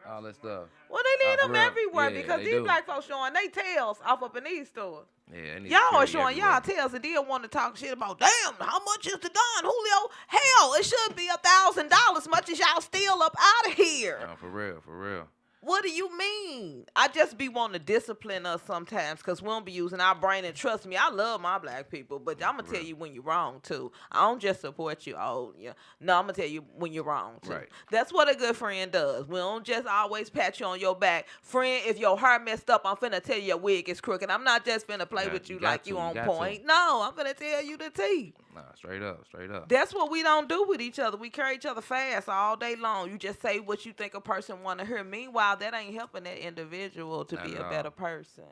All that stuff. Well, they need them everywhere, Yeah, because they these do. black folks showing they tails off up in these stores. Yeah, Y'all are showing y'all tails and then want to talk shit about, damn, how much is the Don Julio? Hell, it should be $1,000 much as y'all steal up out of here. No, for real. What do you mean? I just be wanting to discipline us sometimes because we don't be using our brain. And trust me, I love my black people, but I'm going to tell you when you're wrong, too. I don't just support you. Oh, yeah. No, I'm going to tell you when you're wrong, too. Right. That's what a good friend does. We don't just always pat you on your back. Friend, if your hair messed up, I'm finna tell you your wig is crooked. I'm not just finna play with you like you on point. No, I'm finna tell you the tea. Nah, straight up. That's what we don't do with each other. We carry each other fast all day long. You just say what you think a person want to hear. Meanwhile, that ain't helping that individual to be a better person.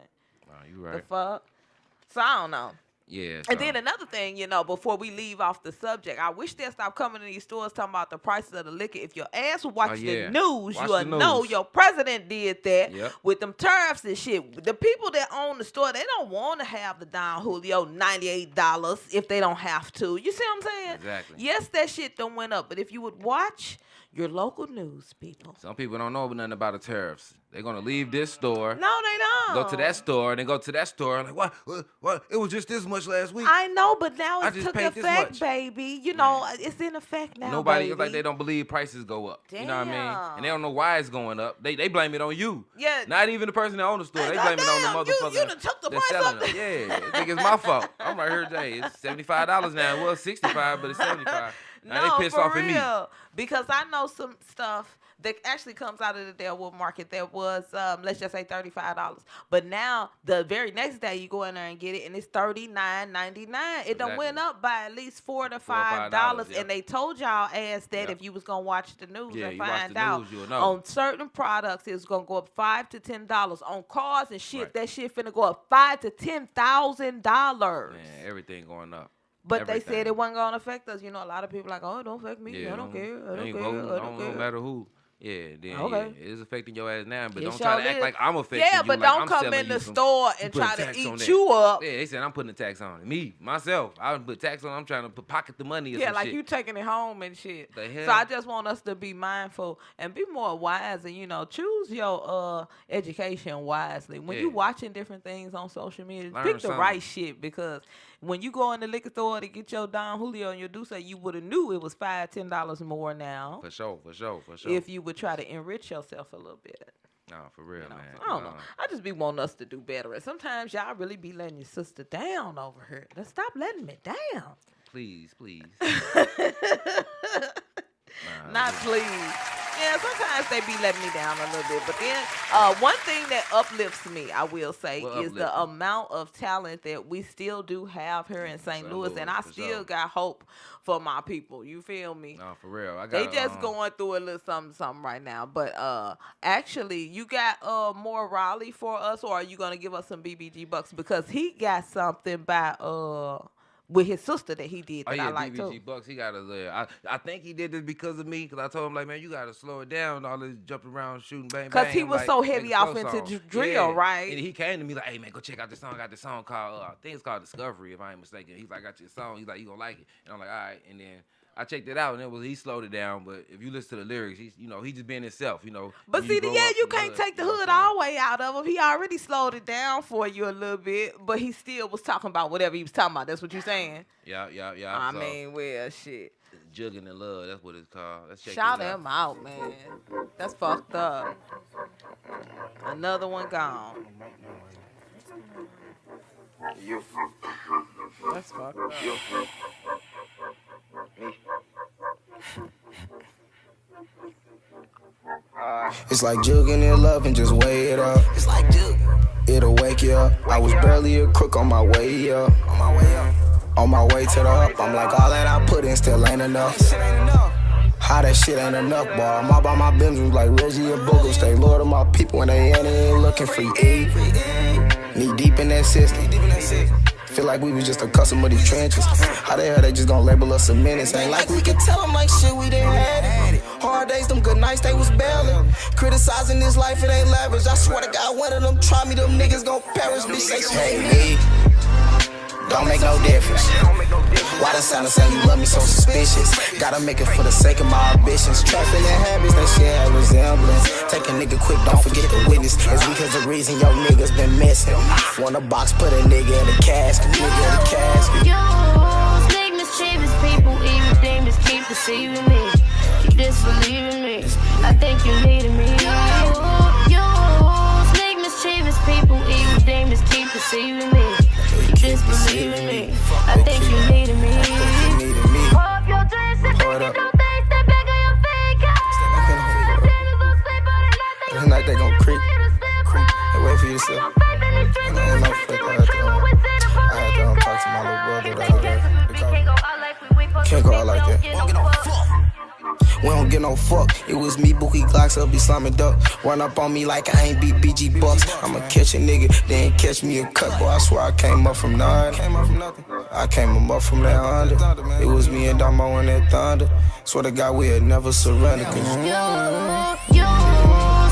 Nah, you right. The fuck? So I don't know. Yeah. And then another thing, before we leave off the subject, I wish they'd stop coming to these stores talking about the prices of the liquor. If your ass would watch the news, you'll know your president did that with them tariffs and shit. The people that own the store, they don't want to have the Don Julio $98 if they don't have to. You see what I'm saying? Exactly. Yes, that shit done went up, but if you would watch your local news, people. Some people don't know nothing about the tariffs. They're going to leave this store. No, they don't. Go to that store, and then go to that store. Like, what? It was just this much last week. I know, but now it took effect, baby. It's in effect now, Nobody, baby. like, they don't believe prices go up. Damn. You know what I mean? And they don't know why it's going up. They blame it on you. Yeah. Not even the person that owns the store. They blame it on the motherfucker. You done took the price up. Yeah. They think it's my fault. I'm right here today. It's $75 now. It was $65, but it's $75. Now they pissed off at me. Because I know some stuff that actually comes out of the Dellwood Market that was, let's just say $35. But now, the very next day, you go in there and get it, and it's $39.99. It done went up by at least $4 to $5. And they told y'all ass that if you was going to watch the news and find out. On certain products, it's going to go up $5 to $10. On cars and shit, that shit finna go up $5,000 to $10,000. Man, everything going up. But they said it wasn't going to affect us. A lot of people like, oh, it don't affect me. Yeah, I don't care. I don't care. No matter who. Yeah, then it is affecting your ass now, but don't sure try to act like I'm affecting you. Yeah, but like don't come in the store and try to eat you up. Yeah, they said I'm putting a tax on it. Me, myself, I would put tax on it. I'm trying to pocket the money or some like shit. You taking it home and shit. The hell? So I just want us to be mindful and be more wise and, choose your education wisely. When you watching different things on social media, pick the right shit because when you go in the liquor store to get your Don Julio and your Douce, you would have knew it was $5, $10 more now. For sure. If you would try to enrich yourself a little bit. No, for real, man. I don't know. I just be wanting us to do better. And sometimes y'all really be letting your sister down over here. Let's stop letting me down. Please. Not please. Yeah, sometimes they be letting me down a little bit. But then one thing that uplifts me, I will say, is the amount of talent that we still do have here in St. Louis. And I still got hope for my people. You feel me? No, for real. They just going through a little something right now. But actually, you got more Raleigh for us, or are you going to give us some BBG bucks? Because he got something by... with his sister that he did that I like too. BBG Bucks, he got us there. I think he did this because of me, because I told him, like, man, you got to slow it down, all this jumping around, shooting, bang, bang. Because he was so heavy off into drill, right? And he came to me like, hey, man, go check out this song. I got this song called, I think it's called Discovery, if I ain't mistaken. He's like, I got your song. He's like, you going to like it. And I'm like, all right. And then I checked it out, and he slowed it down. But if you listen to the lyrics, he's just being himself, But see, you can't take the hood all the way out of him. He already slowed it down for you a little bit, but he still was talking about whatever he was talking about. That's what you're saying? Yeah. I mean, well, shit. Jugging in Love, that's what it's called. Let's check Shout him out, man. That's fucked up. Another one gone. That's fucked up. It's like jugging in love and just weigh it up. It's like it'll wake you up. I was barely a crook on my way up. On my way to the up, I'm like, all that I put in still ain't enough. How that shit ain't enough, boy. I'm all by my business like Reggie and Boogle. Stay loyal to my people when they ain't looking for you. Knee deep in that system. Feel like we was just a customer of these trenches. How the hell they just gonna label us a menace? Ain't like we can tell them like shit, we didn't have it. Hard days, them good nights, they was barely. Criticizing this life, it ain't lavish. I swear to God, one of them try me, them niggas gon' perish. Bitch, they hate me. Don't make no difference. Why the sound of saying you love me so suspicious? Gotta make it for the sake of my ambitions. Trapping in habits, that shit have resemblance. Take a nigga quick, don't forget the witness. It's because the reason your niggas been missing. Want a box, put a nigga in the casket. You make mischievous people, even demons keep deceiving me. Keep disbelieving me. I think you needed me. You believe in me. I think you needed me. Pull up your dress and back and don't think, step back on your feet. This night they gon' creep. Hey, wait for you to sit. And I ain't no flick. I had to talk to my little brother. Can't go out like that. We don't get no fuck. It was me, Bookie Glocks, up, be slamming duck. Run up on me like I ain't beat BG Bucks. I'ma catch a nigga, then catch me a cut. Boy, I swear I came up from none. I came up from that under. It was me and Damo and that thunder. Swear to God, we'll never surrender. You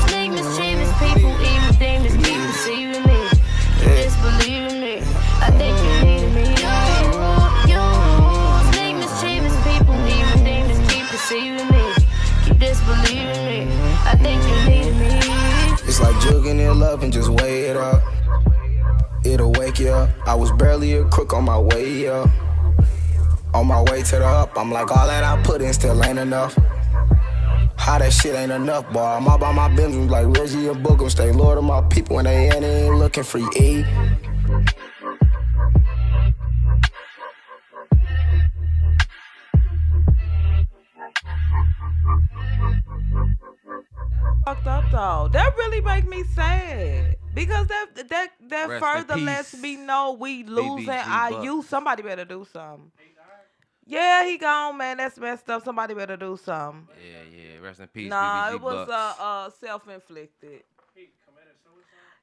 sneak mischievous people, even dangerous keep deceiving me. Disbelieve in me. I think you needed me. You sneak mischievous people, even dangerous keep deceiving me. Keep disbelieving me. I think you needed me. It's like jugging in love and just weigh it up. It'll wake you up. I was barely a crook on my way up. On my way to the up, I'm like, all that I put in still ain't enough. How that shit ain't enough, boy. I'm all by my business like Reggie and Bookham. Stay loyal to my people when they ain't looking for E. Fucked up though. That really make me sad because that further lets me know we losing our youth. Somebody better do something. Yeah, he gone, man. That's messed up. Somebody better do something. Yeah. Rest in peace. Nah, BBG it was self-inflicted.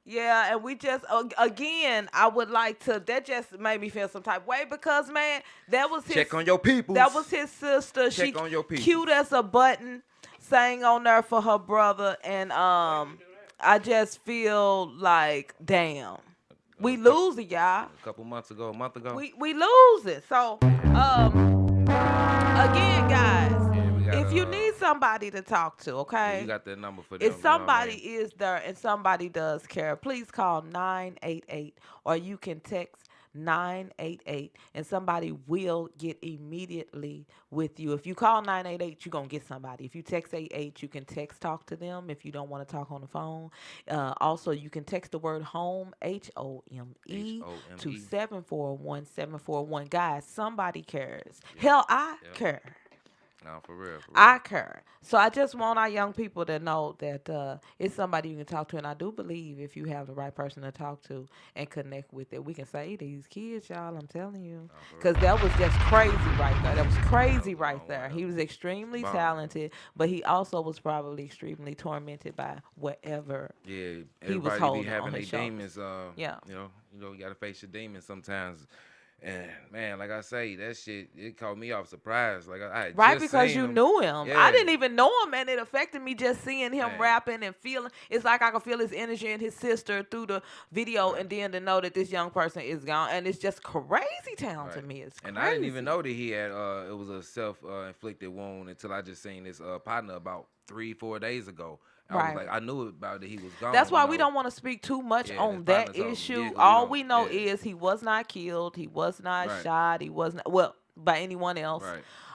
Yeah, and we just again, I would like to. That just made me feel some type of way because man, that was his. Check on your people. That was his sister. Check on your people. Cute as a button, sang on there for her brother, and I just feel like damn, we losing y'all. A month ago. We losing. So again, guys. If you need somebody to talk to, okay? You got that number for them. If somebody is there and somebody does care, please call 988 or you can text 988 and somebody will get immediately with you. If you call 988, you're going to get somebody. If you text 88, you can text talk to them if you don't want to talk on the phone. Also, you can text the word home, HOME, to 741-741. Guys, somebody cares. Hell, I care. No, for real. I care. So I just want our young people to know that it's somebody you can talk to. And I do believe if you have the right person to talk to and connect with it, we can save these kids, y'all. I'm telling you. Because that was just crazy right there. That was crazy right there. He was extremely talented, but he also was probably extremely tormented by whatever he was holding everybody be having on their his shoulders. demons. You know, you got to face your demons sometimes. And man, like I say, that shit, it caught me off surprise. Like I had right, just because seen you him. knew him. Yeah. I didn't even know him, and it affected me just seeing him rapping and feeling. It's like I could feel his energy and his sister through the video, and then to know that this young person is gone, and it's just crazy town to me. It's crazy. And I didn't even know that he had it was a self-inflicted wound until I just seen his partner about 3-4 days ago. I was like, I knew about it. He was gone. That's why we don't want to speak too much on that issue. All we know is he was not killed. He was not shot. He was not, by anyone else.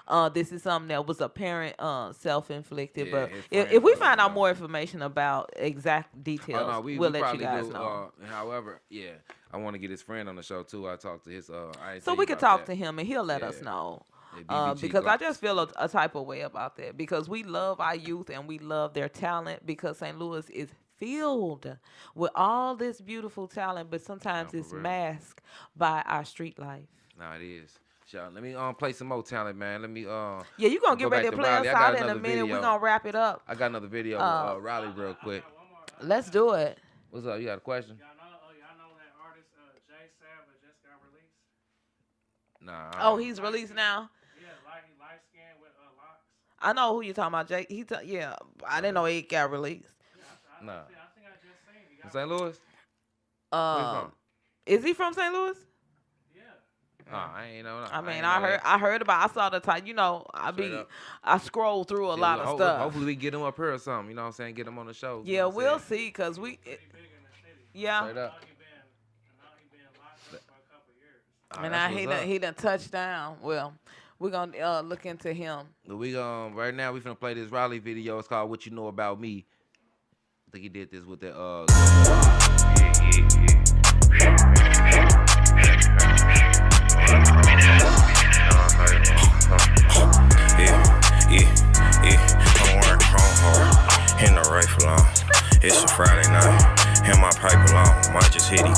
Right. This is something that was apparent self-inflicted. But if we find out more information about exact details, we'll let you guys know. However, I want to get his friend on the show, too. I talked to his... so we can talk to him, and he'll let us know. Because I just feel a type of way about that because we love our youth and we love their talent because St. Louis is filled with all this beautiful talent, but sometimes it's masked by our street life. No, it is. Sure. Let me play some more talent, man. Let me you're gonna get ready to play us out in a minute. We're gonna wrap it up. I got another video with Riley real quick. Let's do it. What's up? You got a question? Y'all know that artist Jay Savage just got released? Nah. Oh, he's released now? Light skin with locks. I know who you're talking about, Jay. I didn't know he got released. Nah. I think I just seen it. In St. Louis? Where he from? Is he from St. Louis? Yeah. I ain't know. I mean, I heard about. I saw the type. You know, I scroll through a lot of stuff. Hopefully, we get him up here or something. You know what I'm saying? Get him on the show. Yeah, we'll see. Cause we. Yeah. Straight up. And he done touched down. Well, we're gonna look into him. We right now we finna play this Riley video. It's called "What You Know About Me." I think he did this with the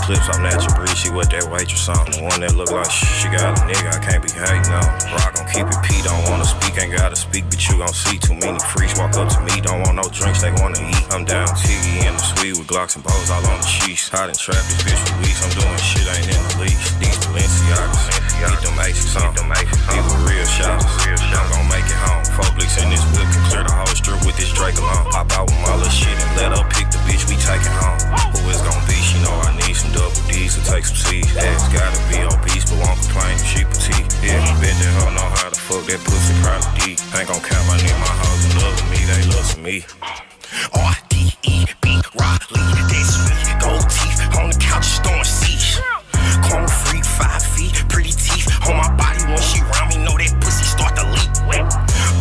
clips, I'm natural breed. She with that waitress on. The one that look like she got a nigga, I can't be hating on. Rock gon' keep it P, don't wanna speak, ain't gotta speak, but you gon' see too many freaks walk up to me, don't want no drinks, they wanna eat. I'm down Tiggy in the suite with Glocks and bows all on the sheets. I done trapped this bitch for weeks, I'm doing shit ain't in the least. These Balenciagas, get them Asics on. These were real shots, I'm gon' make it home. 4 blicks in this whip can clear the whole strip with this Drake alone. Pop out with my little shit and let her pick the bitch we taking home. Who it's gon' be? She know I need some double D's to take some C's. Ass gotta be obese, but won't complain if she petite. Yeah, bet that hoe know how to fuck that pussy probably deep. Ain't gon' cap, I need my hoes to love me, they love me. R-D-E-B, Riley, that's me. Gold teeth on the couch, throwing seats. Corn free, 5 feet, pretty teeth on my body when she round me. Know that pussy start to leak.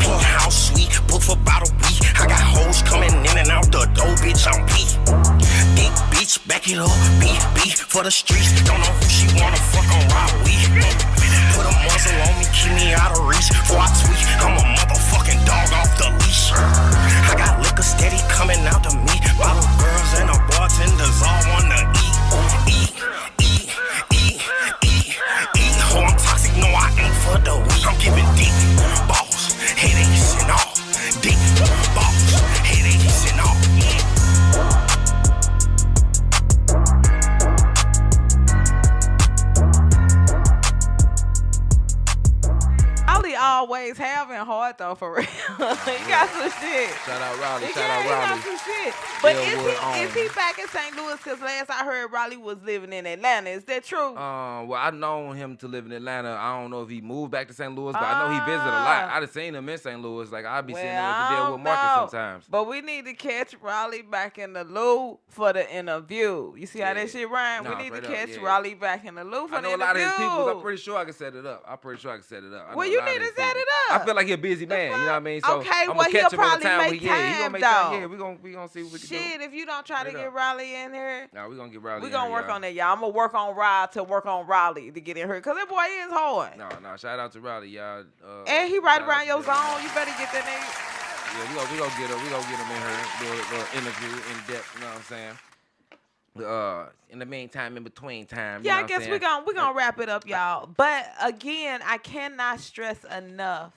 Pink house sweet, book for about a week. I got hoes coming in and out the door, bitch, I'm P. Big bitch, back it up, B for the streets. Don't know who she wanna fuck on ride weed. Put a muzzle on me, keep me out of reach. Before I tweet, I'm a motherfucking dog off the leash. I got liquor steady coming out to me. Bottle girls and the bartenders all wanna eat. Oh, I'm toxic, no, I ain't for the week. I'm giving deep balls, headaches and all. Deep balls, headaches and all. Raleigh always having hard though, for real. He got some shit. Shout out Raleigh. He Shout out Raleigh. got some shit. But Dellwood is he back in St. Louis? Because last I heard Raleigh was living in Atlanta. Is that true? Well, I known him to live in Atlanta. I don't know if he moved back to St. Louis, but I know he visited a lot. I done seen him in St. Louis. Like I be seeing him at the Dellwood Market sometimes. But we need to catch Raleigh back in the loop for the interview. You see how that shit rhyme? Nah, we need to up, catch Raleigh back in the loop for the interview. I know a lot of his people. I'm pretty sure I can set it up. Well, you need to set it up. I feel like he a busy man. You know what I mean? So okay, I'm well, he'll probably make he time, gonna make though. time. Yeah, we gonna see what we can do. Shit, if you don't try to get Raleigh in here. Nah, we gonna get Raleigh in here. We gonna work on that, y'all. I'm gonna work on Rod to work on Raleigh to get in here. Because that boy is hard. No, shout out to Raleigh, y'all. And he right around your zone. You better get that nigga. Yeah, we gonna get him. We gonna get him in here. Do a little interview in depth, you know what I'm saying? In the meantime, in between time. Yeah, I guess we're gonna wrap it up, y'all. But again, I cannot stress enough.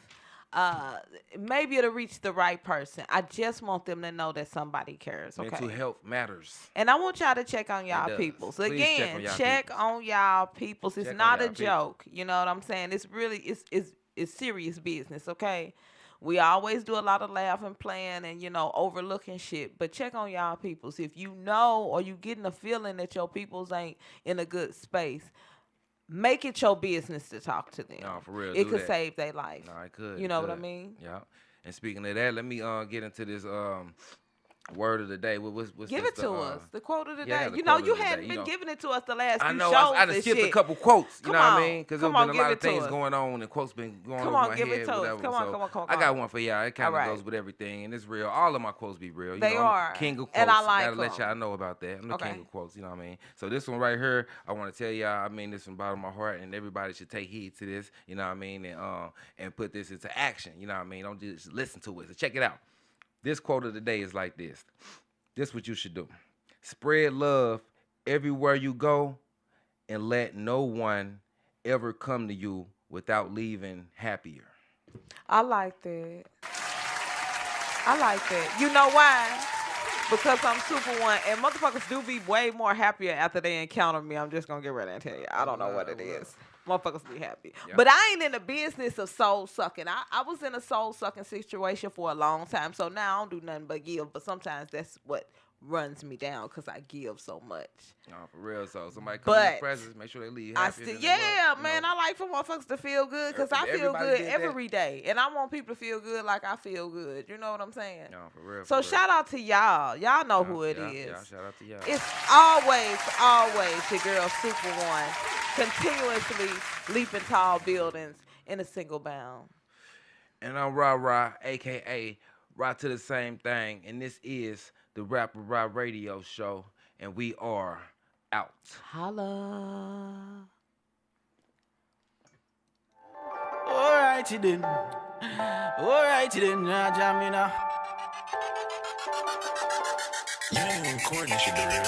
Maybe it'll reach the right person. I just want them to know that somebody cares. Okay. Mental health matters. And I want y'all to check on y'all peoples. Again, check on y'all peoples. It's not a joke. You know what I'm saying? It's really it's serious business. Okay. We always do a lot of laughing, playing, and, overlooking shit. But check on y'all peoples. If you know or you getting a feeling that your peoples ain't in a good space, make it your business to talk to them. No, for real. It could save their life. No, it could. You know what I mean? Yeah. And speaking of that, let me get into this word of the day. What's Give it to us. The quote of the day. The you hadn't been giving it to us the last few shows. I just skipped a couple quotes. You know what I mean? Because there's been a lot of things us. going on and quotes been going Come over on, my give head. It to us. Come on. I got one for y'all. It kind of goes with everything, and it's real. All of my quotes be real. They are. I'm king of quotes. And I like gotta let y'all know about that. I'm the king of quotes. You know what I mean? So this one right here, I want to tell y'all. I mean this from the bottom of my heart, and everybody should take heed to this. You know what I mean? And put this into action. You know what I mean? Don't just listen to it. So check it out. This quote of the day is like this. This is what you should do. Spread love everywhere you go and let no one ever come to you without leaving happier. I like that. You know why? Because I'm super one, and motherfuckers do be way more happier after they encounter me. I'm just going to get ready and tell you. I don't know what it is. Motherfuckers be happy. Yeah. But I ain't in the business of soul sucking. I was in a soul sucking situation for a long time. So now I don't do nothing but give. But sometimes that's what runs me down because I give so much. No, for real. So somebody come in your presence, make sure they leave happy. Man, I like for motherfuckers to feel good because I feel good every day. And I want people to feel good like I feel good. You know what I'm saying? No, for real. So shout out to y'all. Y'all know who it is. Yeah, shout out to y'all. It's always your girl Super One, continuously leaping tall buildings in a single bound. And I'm Ra, a.k.a. Ra to the same thing. And this is the Rapper Ra Radio Show. And we are out. Holla. Alright, you then. Now jam me now. You ain't recording this shit, dude.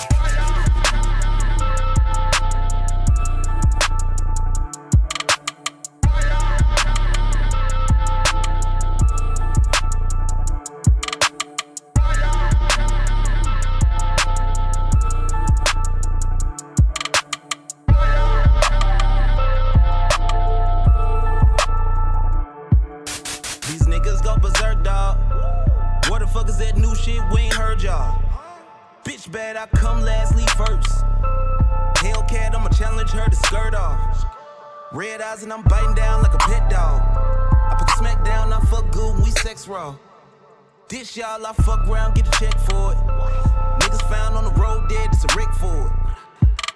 bad, I come last, leave first. Hellcat, I'ma challenge her to skirt off. Red eyes and I'm biting down like a pet dog. I put the smack down, I fuck good when we sex raw. This y'all, I fuck around, get a check for it. Niggas found on the road dead, it's a wreck for it.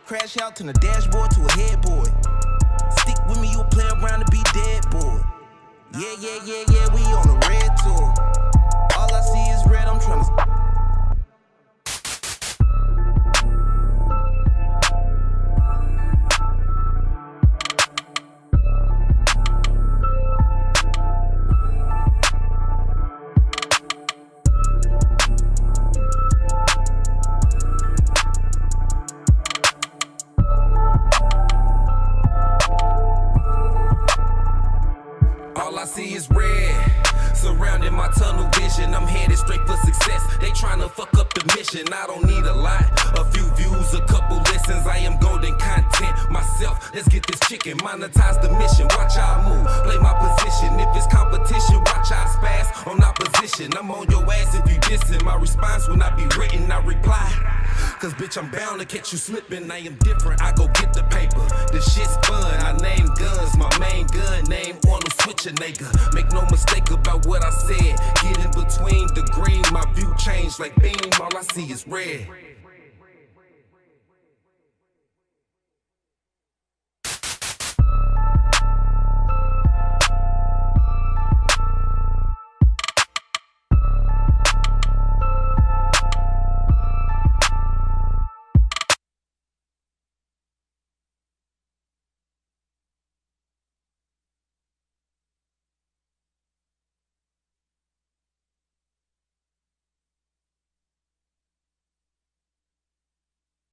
Crash out, turn the dashboard to a headboard. Stick with me, you'll play around and be dead, boy. Yeah, we on the red tour. All I see is red, I'm tryna. All I see is red, surrounding my tunnel vision. I'm headed straight for success. They tryna fuck up the mission. I don't need a lot, a few views, a couple listens. I am golden content myself. Let's get this chicken, monetize the mission. Watch how I move, play my position. If it's competition, watch how I spaz on opposition. I'm on your ass if you dissing. My response will not be written, I reply. Cause bitch, I'm bound to catch you slipping. I am different, I go get the paper. The shit's fun, I name guns. My main gun name on them, switch a nigga. Make no mistake about what I said. Get in between the green, my view changed like beam. All I see is red.